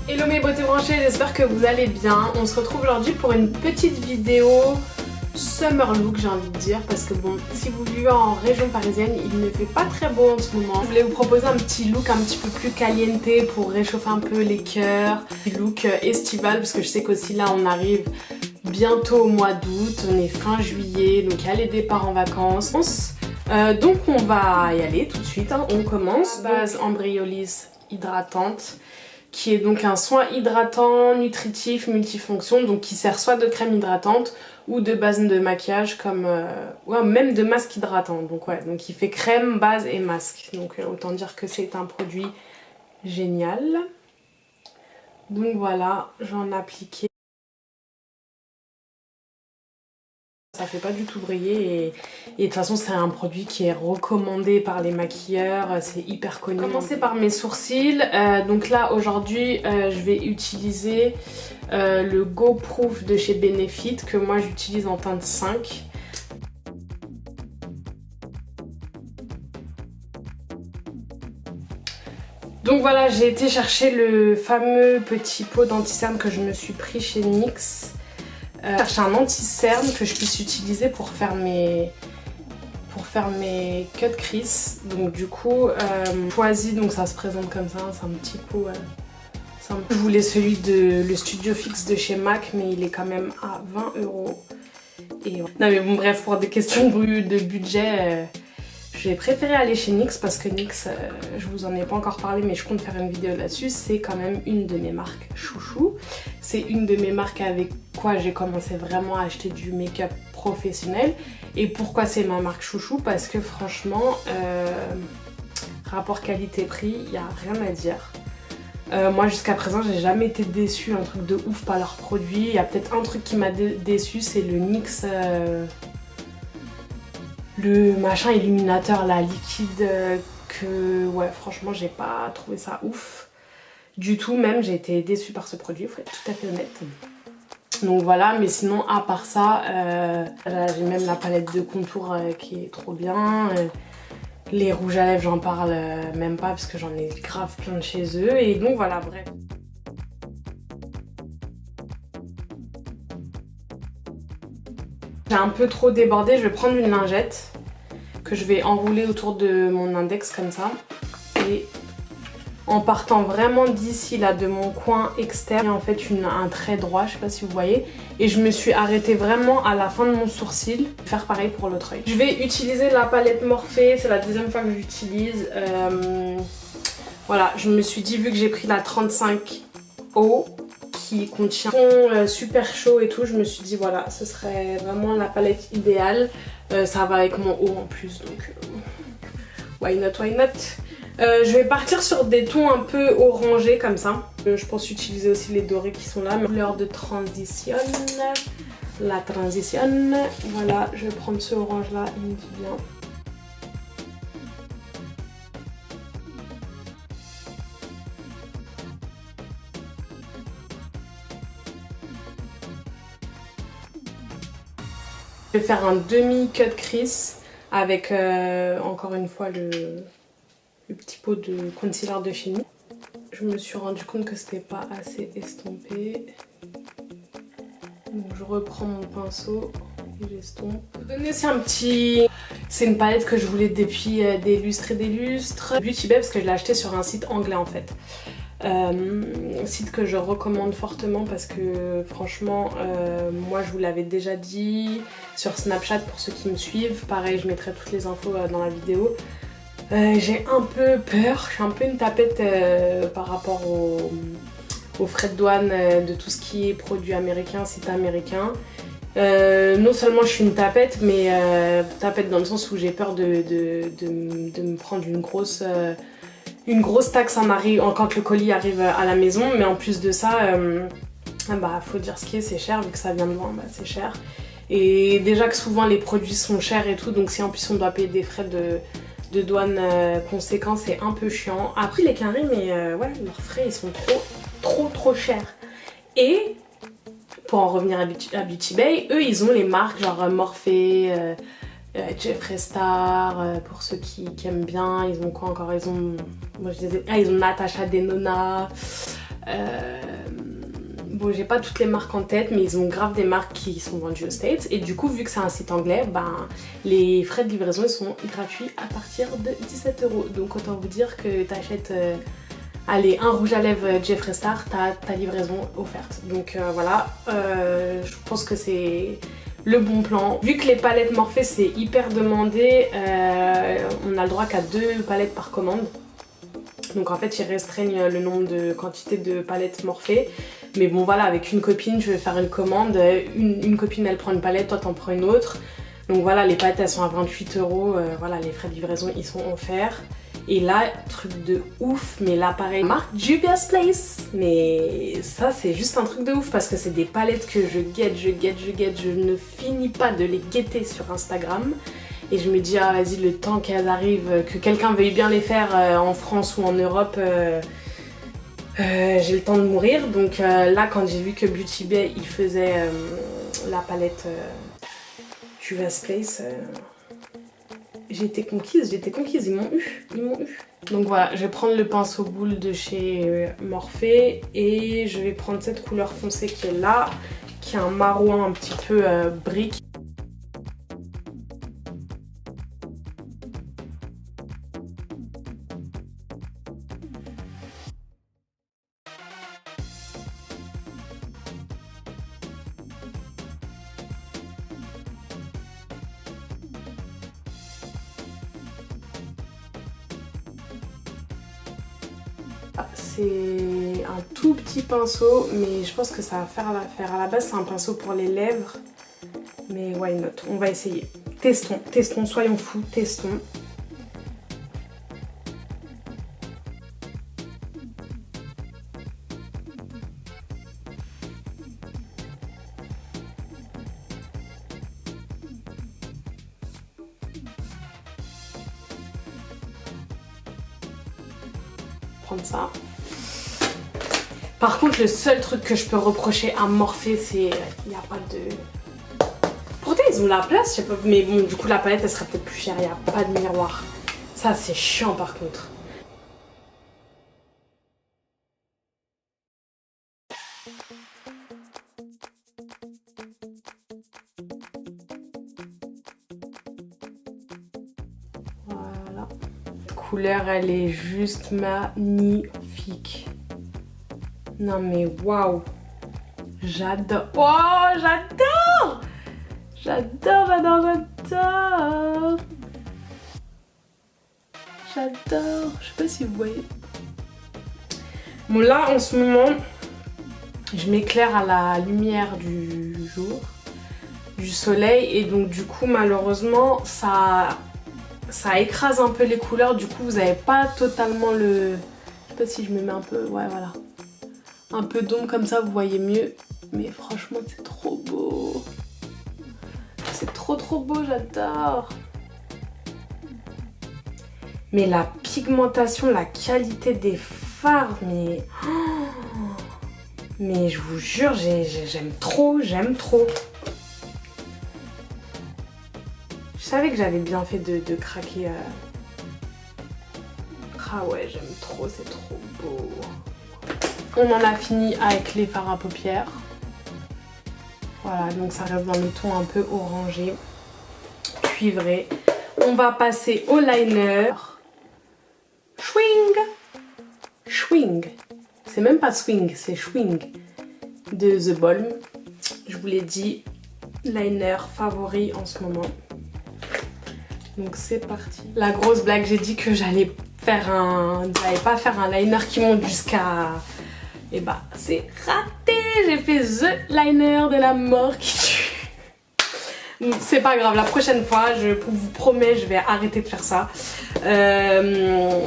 Hello mes beautés branchées, j'espère que vous allez bien. On se retrouve aujourd'hui pour une petite vidéo summer look, j'ai envie de dire, parce que bon, si vous vivez en région parisienne, il ne fait pas très beau en ce moment. Je voulais vous proposer un petit look un petit peu plus caliente pour réchauffer un peu les cœurs. Un look estival, parce que je sais qu'aussi là on arrive bientôt au mois d'août, on est fin juillet, donc il y a les départs en vacances. Donc on va y aller tout de suite, hein. On commence. Base Embryolisse hydratante, qui est donc un soin hydratant, nutritif, multifonction, donc qui sert soit de crème hydratante ou de base de maquillage comme ouais, même de masque hydratant. Donc ouais, donc il fait crème, base et masque. Donc autant dire que c'est un produit génial. Donc voilà, j'en ai appliqué. Ça fait pas du tout briller et de toute façon c'est un produit qui est recommandé par les maquilleurs, c'est hyper connu. Commencer par mes sourcils, donc là aujourd'hui je vais utiliser le Go Proof de chez Benefit que moi j'utilise en teinte 5. Donc voilà, j'ai été chercher le fameux petit pot d'anti-cerne que je me suis pris chez NYX. Chercher un anti-cerne que je puisse utiliser pour faire mes cut crease. Donc du coup choisi, donc ça se présente comme ça, c'est un petit pot je voulais celui de le Studio Fix de chez MAC, mais il est quand même à 20 €. Et non mais bon bref, pour des questions de budget, j'ai préféré aller chez NYX parce que NYX, je vous en ai pas encore parlé mais je compte faire une vidéo là-dessus, c'est quand même une de mes marques chouchou. C'est une de mes marques avec quoi j'ai commencé vraiment à acheter du make-up professionnel. Et pourquoi c'est ma marque chouchou? Parce que franchement, rapport qualité-prix, il n'y a rien à dire. Moi jusqu'à présent j'ai jamais été déçue, un truc de ouf par leurs produits. Il y a peut-être un truc qui m'a déçue, c'est le NYX... le machin illuminateur là, liquide, que ouais franchement j'ai pas trouvé ça ouf du tout, même j'ai été déçue par ce produit, faut être tout à fait honnête. Donc voilà, mais sinon à part ça, j'ai même la palette de contour qui est trop bien. Les rouges à lèvres j'en parle même pas parce que j'en ai grave plein de chez eux. Et donc voilà, bref. J'ai un peu trop débordé, je vais prendre une lingette que je vais enrouler autour de mon index comme ça. Et en partant vraiment d'ici là, de mon coin externe, en fait un trait droit, je sais pas si vous voyez. Et je me suis arrêtée vraiment à la fin de mon sourcil. Faire pareil pour l'autre œil. Je vais utiliser la palette Morphe, c'est la deuxième fois que j'utilise. Voilà, je me suis dit, vu que j'ai pris la 35O qui contient un fond super chaud et tout, je me suis dit voilà, ce serait vraiment la palette idéale. Ça va avec mon haut en plus, donc why not, why not. Je vais partir sur des tons un peu orangés comme ça. Je pense utiliser aussi les dorés qui sont là. Couleur de transition, la transition. Voilà, je vais prendre ce orange là, il me dit bien. Je vais faire un demi cut crease avec encore une fois le petit pot de concealer de chez NYX. Je me suis rendu compte que c'était pas assez estompé. Donc je reprends mon pinceau et j'estompe. Je vais vous donner aussi un petit... C'est une palette que je voulais depuis des lustres et des lustres. Beauty Bay parce que je l'ai acheté sur un site anglais en fait. Site que je recommande fortement parce que franchement moi je vous l'avais déjà dit sur Snapchat pour ceux qui me suivent, pareil je mettrai toutes les infos dans la vidéo. J'ai un peu peur, je suis un peu une tapette par rapport aux frais de douane de tout ce qui est produit américain, site américain. Non seulement je suis une tapette, mais tapette dans le sens où j'ai peur de me prendre une grosse taxe quand le colis arrive à la maison. Mais en plus de ça, bah faut dire ce qui est, c'est cher, vu que ça vient de loin, bah, c'est cher. Et déjà que souvent les produits sont chers et tout, donc si en plus on doit payer des frais de douane conséquents, c'est un peu chiant. Après les carrés, mais ouais, leurs frais ils sont trop chers. Et pour en revenir à Beauty Bay, eux ils ont les marques genre Morphe, Jeffree Star, pour ceux qui aiment bien. Ils ont quoi encore? Ils ont, moi je disais, ils ont Natasha Denona, Bon, j'ai pas toutes les marques en tête, mais ils ont grave des marques qui sont vendues aux States. Et du coup, vu que c'est un site anglais, ben, les frais de livraison ils sont gratuits à partir de 17 €. Donc autant vous dire que t'achètes allez, un rouge à lèvres Jeffree Star, t'as ta livraison offerte. Donc voilà, je pense que c'est le bon plan. Vu que les palettes Morphe c'est hyper demandé, on a le droit qu'à 2 palettes par commande. Donc en fait ils restreignent le nombre de quantités de palettes Morphe. Mais bon voilà, avec une copine je vais faire une commande, une copine elle prend une palette, toi t'en prends une autre. Donc voilà, les palettes elles sont à 28 €, voilà, les frais de livraison ils sont offerts. Et là, truc de ouf, mais là pareil, marque Juvia's Place. Mais ça c'est juste un truc de ouf parce que c'est des palettes que je guette, je ne finis pas de les guetter sur Instagram. Et je me dis, ah vas-y, le temps qu'elles arrivent, que quelqu'un veuille bien les faire en France ou en Europe, j'ai le temps de mourir. Donc là, quand j'ai vu que Beauty Bay, il faisait la palette Juvia's Place, j'étais conquise, ils m'ont eu. Donc voilà, je vais prendre le pinceau boule de chez Morphe et je vais prendre cette couleur foncée qui est là, qui est un marron un petit peu brique. C'est un tout petit pinceau, mais je pense que ça va faire l'affaire. À la base, c'est un pinceau pour les lèvres, mais why not? On va essayer. Testons, soyons fous, testons. Prendre ça. Par contre, le seul truc que je peux reprocher à Morphe, c'est il n'y a pas de... Pourtant, ils ont la place, je sais pas, mais bon, du coup, la palette, elle serait peut-être plus chère, il n'y a pas de miroir. Ça, c'est chiant par contre. Voilà. La couleur, elle est juste magnifique. Non mais waouh, j'adore, oh j'adore, je sais pas si vous voyez. Bon là en ce moment, je m'éclaire à la lumière du jour, du soleil et donc du coup malheureusement ça écrase un peu les couleurs, du coup vous n'avez pas totalement le, je sais pas si je me mets un peu, ouais voilà. Un peu d'ombre comme ça, vous voyez mieux. Mais franchement, c'est trop beau. C'est trop beau, j'adore. Mais la pigmentation, la qualité des fards, mais... Oh, mais je vous jure, j'aime trop. Je savais que j'avais bien fait de craquer. Ah ouais, j'aime trop, c'est trop beau. On en a fini avec les fards à paupières. Voilà, donc ça reste dans le ton un peu orangé, cuivré. On va passer au liner. Schwing. C'est même pas swing, c'est schwing. De The Balm. Je vous l'ai dit, liner favori en ce moment. Donc c'est parti. La grosse blague, j'ai dit que j'allais pas faire un liner qui monte jusqu'à... Et bah c'est raté, j'ai fait the liner de la mort qui tue. C'est pas grave, la prochaine fois, je vous promets, je vais arrêter de faire ça. Je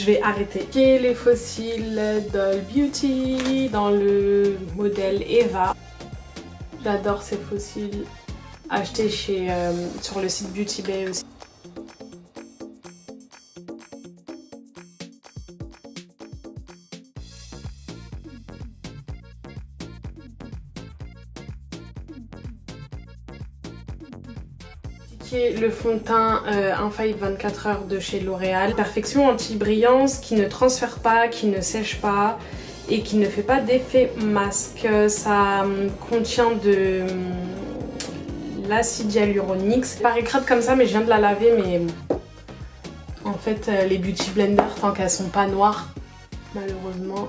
vais arrêter. Et les fossiles Doll Beauty dans le modèle Eva. J'adore ces fossiles achetés sur le site Beauty Bay aussi. Le fond de teint Infaillible 24 heures de chez L'Oréal. Perfection anti-brillance qui ne transfère pas, qui ne sèche pas et qui ne fait pas d'effet masque. Ça contient de l'acide hyaluronique. C'est pas crade comme ça mais je viens de la laver, mais en fait les beauty blenders tant qu'elles sont pas noires, malheureusement,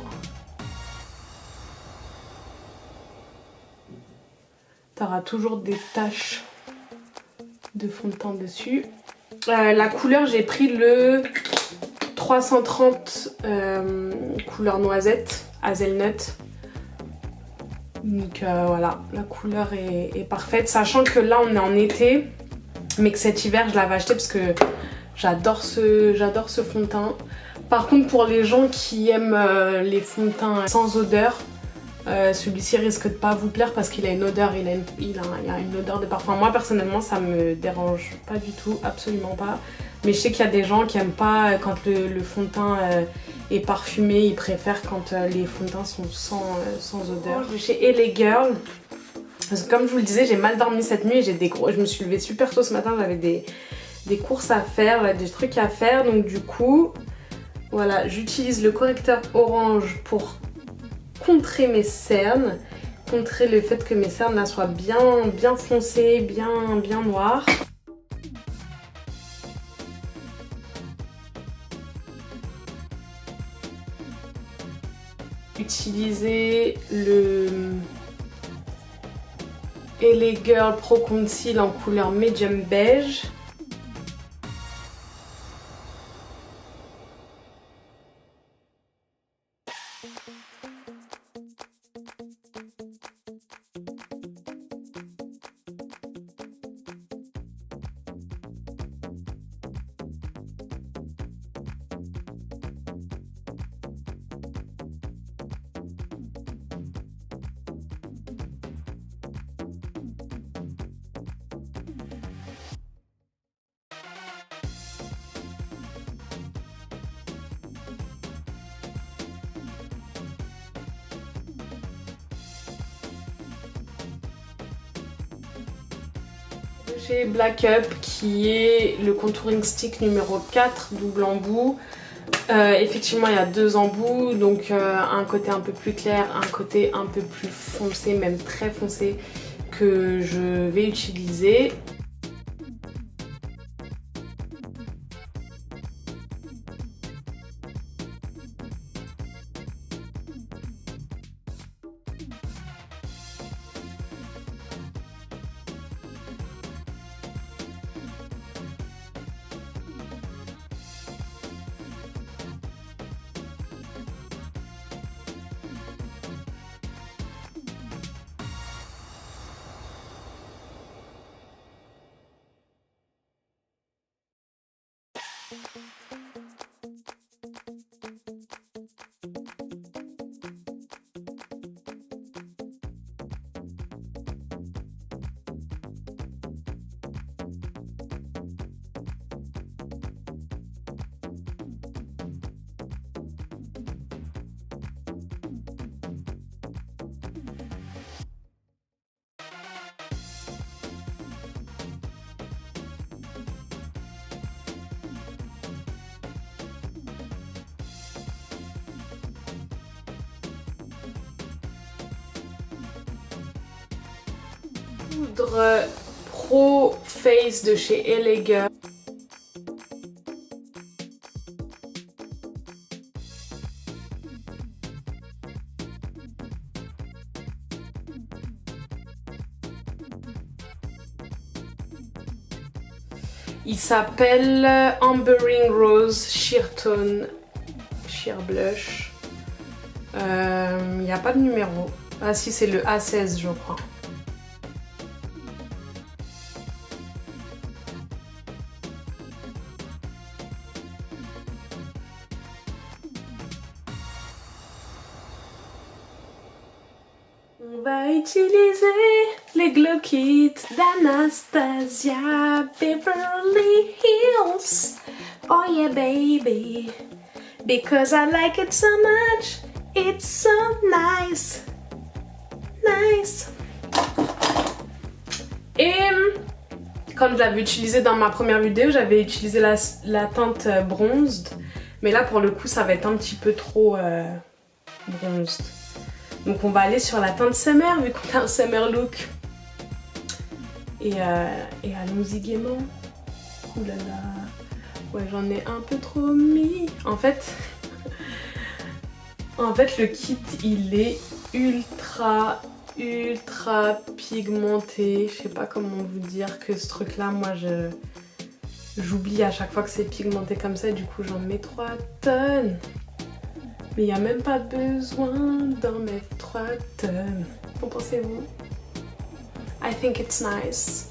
t'auras toujours des taches de fond de teint dessus. La couleur, j'ai pris le 330 couleur noisette, hazelnut. Donc voilà, la couleur est parfaite. Sachant que là on est en été, mais que cet hiver je l'avais acheté parce que j'adore ce fond de teint. Par contre, pour les gens qui aiment les fonds de teint sans odeur, celui-ci risque de pas vous plaire parce qu'il a une odeur, il a une odeur de parfum. Moi personnellement ça me dérange pas du tout, absolument pas. Mais je sais qu'il y a des gens qui aiment pas quand le fond de teint est parfumé, ils préfèrent quand les fonds de teint sont sans odeur. Je vais chez LA Girl, parce que comme je vous le disais, j'ai mal dormi cette nuit et je me suis levée super tôt ce matin, j'avais des courses à faire, des trucs à faire, donc du coup voilà, j'utilise le correcteur orange pour contrer mes cernes, contrer le fait que mes cernes là soient bien foncées, bien noires. Utiliser le LA Girl Pro Conceal en couleur medium beige. Chez Black Up, qui est le contouring stick numéro 4 double embout. Effectivement il y a 2 embouts, donc un côté un peu plus clair, un côté un peu plus foncé, même très foncé, que je vais utiliser. Poudre Pro Face de chez LA Girl. Il s'appelle Ambering Rose Sheer Tone Sheer Blush. Il n'y a pas de numéro. Ah si, c'est le A16 je crois. On va utiliser les Glow Kits d'Anastasia Beverly Hills. Oh yeah baby, because I like it so much. It's so nice, nice. Et comme j'avais utilisé dans ma première vidéo, j'avais utilisé la teinte bronzed. Mais là pour le coup ça va être un petit peu trop bronzed. Donc on va aller sur la teinte summer vu qu'on a un summer look. Et allons-y gaiement. Ouh là là. Ouais, j'en ai un peu trop mis. En fait, le kit, il est ultra pigmenté. Je sais pas comment vous dire que ce truc-là, moi, j'oublie à chaque fois que c'est pigmenté comme ça. Du coup, j'en mets 3 tonnes. Mais il n'y a même pas besoin d'en mettre 3 tonnes. Qu'en pensez-vous? I think it's nice.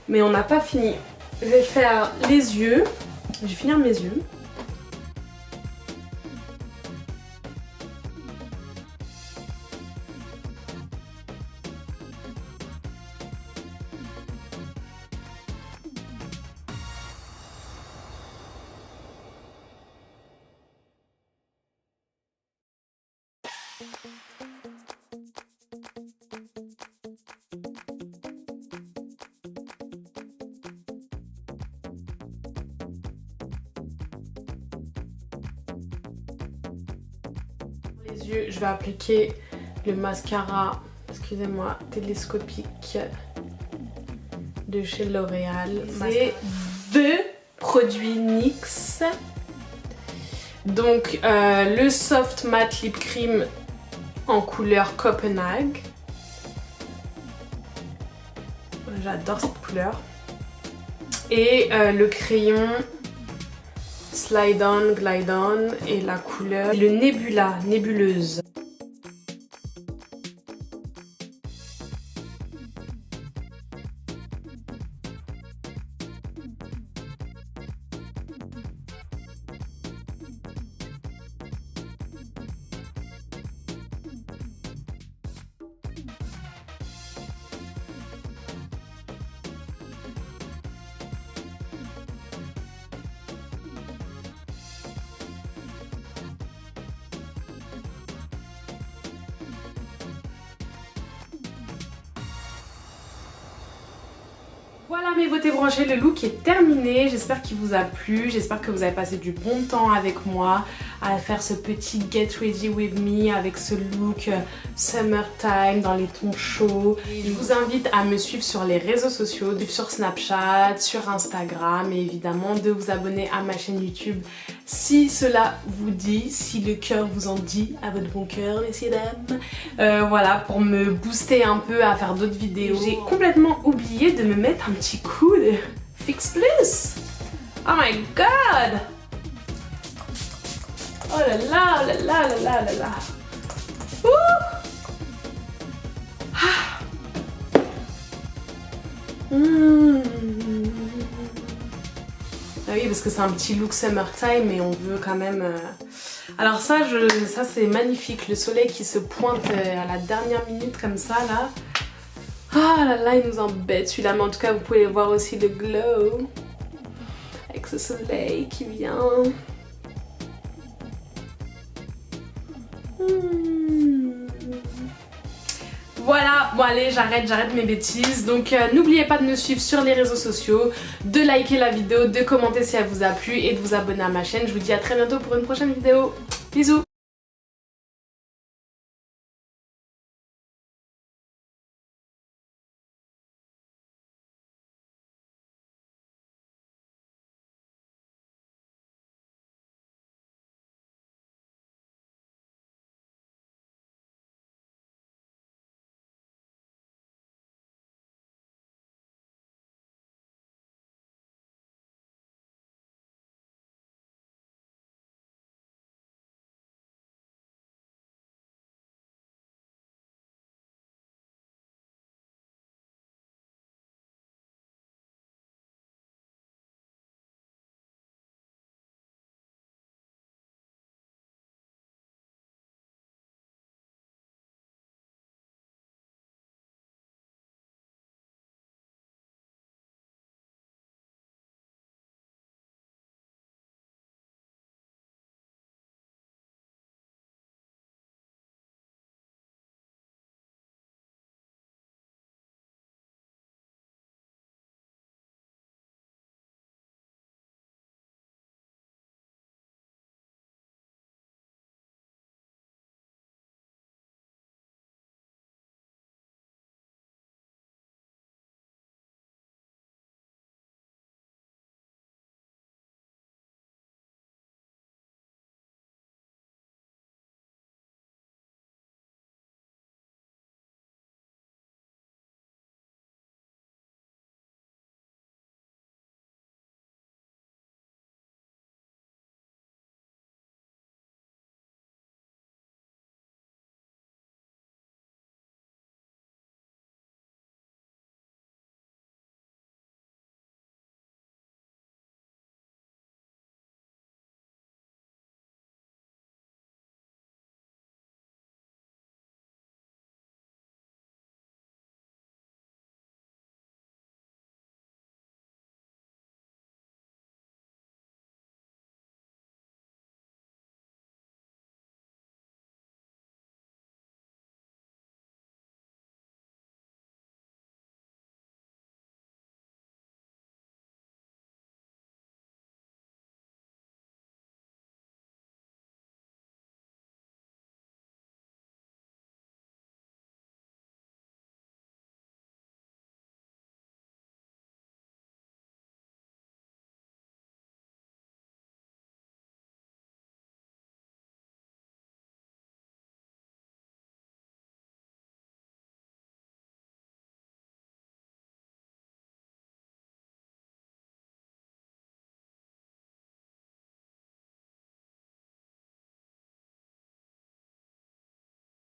Mais on n'a pas fini. Je vais faire les yeux. Je vais finir mes yeux. Les yeux, je vais appliquer le mascara, excusez-moi, télescopique de chez L'Oréal. C'est 2 produits NYX. Donc le Soft Matte Lip Cream en couleur Copenhague. J'adore cette couleur. Et le crayon Slide On, Glide On et la couleur, le Nebula, nébuleuse. Voilà mes beautés branchées, le look est terminé, j'espère qu'il vous a plu, j'espère que vous avez passé du bon temps avec moi à faire ce petit get ready with me avec ce look summertime dans les tons chauds. Je vous invite à me suivre sur les réseaux sociaux, sur Snapchat, sur Instagram et évidemment de vous abonner à ma chaîne YouTube si cela vous dit, si le cœur vous en dit, à votre bon cœur messieurs dames. Voilà, pour me booster un peu à faire d'autres vidéos. J'ai complètement oublié de me mettre un petit coup de Fix Plus. Oh my god. Oh là là, oh là là, là là, là là. Ouh. Ah. Ah oui, parce que c'est un petit look summertime et on veut quand même... Alors ça c'est magnifique, le soleil qui se pointe à la dernière minute comme ça là. Ah là là, il nous embête celui-là, mais en tout cas vous pouvez voir aussi le glow avec ce soleil qui vient. Voilà, bon allez, j'arrête mes bêtises. Donc n'oubliez pas de me suivre sur les réseaux sociaux, de liker la vidéo, de commenter si elle vous a plu et de vous abonner à ma chaîne. Je vous dis à très bientôt pour une prochaine vidéo. Bisous.